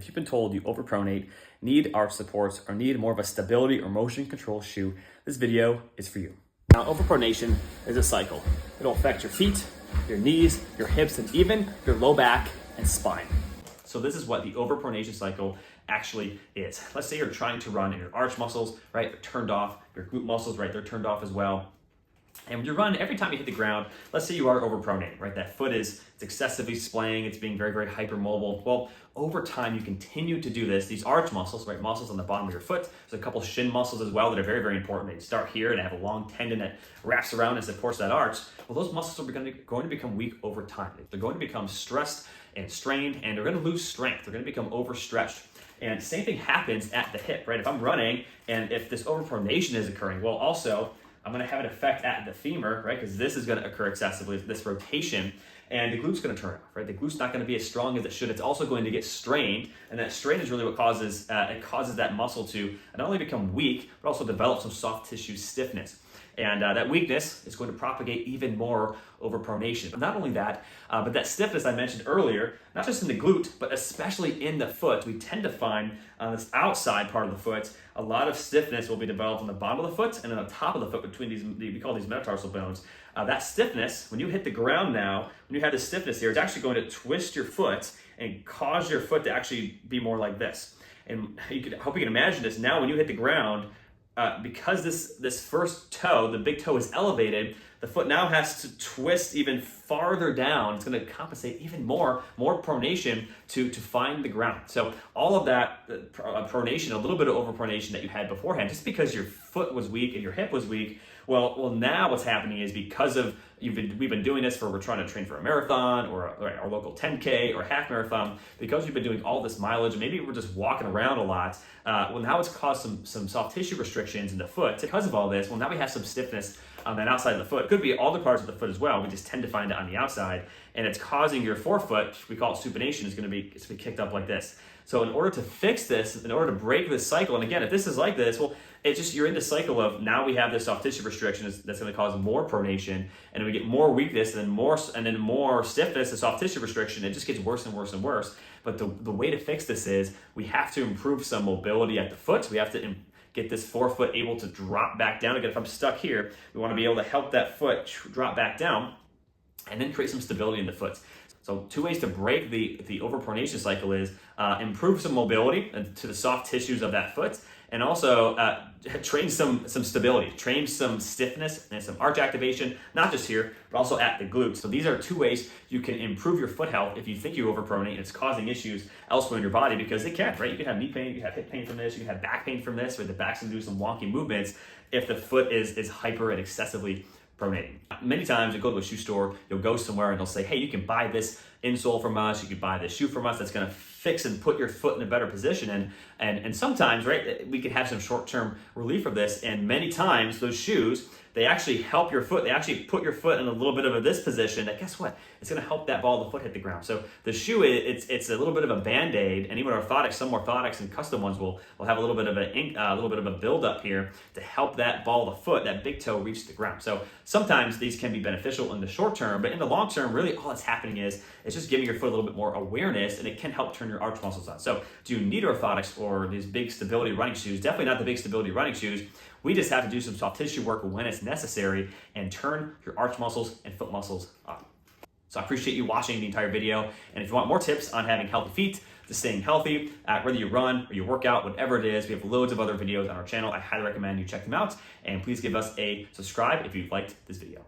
If you've been told you overpronate, need arch supports, or need more of a stability or motion control shoe, this video is for you. Now, overpronation is a cycle. It'll affect your feet, your knees, your hips, and even your low back and spine. So this is what the overpronation cycle actually is. Let's say you're trying to run and your arch muscles, right, they're turned off, your glute muscles, right, they're turned off as well. And when you run, every time you hit the ground, let's say you are overpronating, right? That foot it's excessively splaying, it's being very, very hypermobile. Well, over time, you continue to do this. These arch muscles, right? Muscles on the bottom of your foot. There's a couple shin muscles as well that are very, very important. They start here and have a long tendon that wraps around and supports that arch. Well, those muscles are going to become weak over time. They're going to become stressed and strained, and they're going to lose strength. They're going to become overstretched. And same thing happens at the hip, right? If I'm running and if this overpronation is occurring, well, also, I'm going to have an effect at the femur, right? Because this is going to occur excessively, this rotation, and the glute's going to turn off, right? The glute's not going to be as strong as it should. It's also going to get strained, and that strain is really what causes that muscle to not only become weak, but also develop some soft tissue stiffness. And that weakness is going to propagate even more overpronation. Not only that, but that stiffness I mentioned earlier, not just in the glute, but especially in the foot. We tend to find on this outside part of the foot, a lot of stiffness will be developed on the bottom of the foot and on the top of the foot between these, we call these metatarsal bones. That stiffness, when you hit the ground now, when you have this stiffness here, it's actually going to twist your foot and cause your foot to actually be more like this. And I hope you can imagine this. Now when you hit the ground, because this first toe, the big toe, is elevated, the foot now has to twist even farther down. It's going to compensate even more pronation to find the ground. So all of that pronation, a little bit of overpronation that you had beforehand, just because your foot was weak and your hip was weak, well, now what's happening is because of we've been doing this we're trying to train for a marathon or our local 10K or half marathon, because you've been doing all this mileage, maybe we're just walking around a lot. Well, now it's caused some soft tissue restrictions in the foot because of all this. Well, now we have some stiffness on that outside of the foot. It could be all the parts of the foot as well. We just tend to find it on the outside, and it's causing your forefoot, we call it supination, it's going to be kicked up like this. So in order to fix this, in order to break this cycle, and again, if this is like this, well, it's just you're in the cycle of now we have this soft tissue restriction that's going to cause more pronation, and we get more weakness and then more stiffness and soft tissue restriction. It just gets worse and worse and worse. But the way to fix this is we have to improve some mobility at the foot. We have to get this forefoot able to drop back down. Again, if I'm stuck here, we want to be able to help that foot drop back down and then create some stability in the foot. So 2 ways to break the overpronation cycle is improve some mobility to the soft tissues of that foot, and also train some stability, train some stiffness and some arch activation, not just here, but also at the glutes. So these are 2 ways you can improve your foot health if you think you overpronate and it's causing issues elsewhere in your body, because it can, right? You can have knee pain, you can have hip pain from this, you can have back pain from this, where the back's gonna do some wonky movements if the foot is hyper and excessively pronating. Many times you go to a shoe store, you'll go somewhere and they'll say, hey, you can buy this insole from us, you can buy this shoe from us that's gonna fix and put your foot in a better position. And sometimes, right, we can have some short-term relief of this, and many times those shoes, they actually help your foot. They actually put your foot in a little bit of this position that, guess what? It's going to help that ball of the foot hit the ground. So the shoe, it's a little bit of a Band-Aid, and even orthotics, some orthotics and custom ones will have a little bit of a buildup here to help that ball of the foot, that big toe, reach the ground. So sometimes these can be beneficial in the short term, but in the long term, really all that's happening is it's just giving your foot a little bit more awareness, and it can help turn your arch muscles on. So do you need orthotics or these big stability running shoes? Definitely not the big stability running shoes. We just have to do some soft tissue work when it's necessary and turn your arch muscles and foot muscles up. So I appreciate you watching the entire video. And if you want more tips on having healthy feet, to staying healthy, whether you run or you work out, whatever it is, we have loads of other videos on our channel. I highly recommend you check them out. And please give us a subscribe if you liked this video.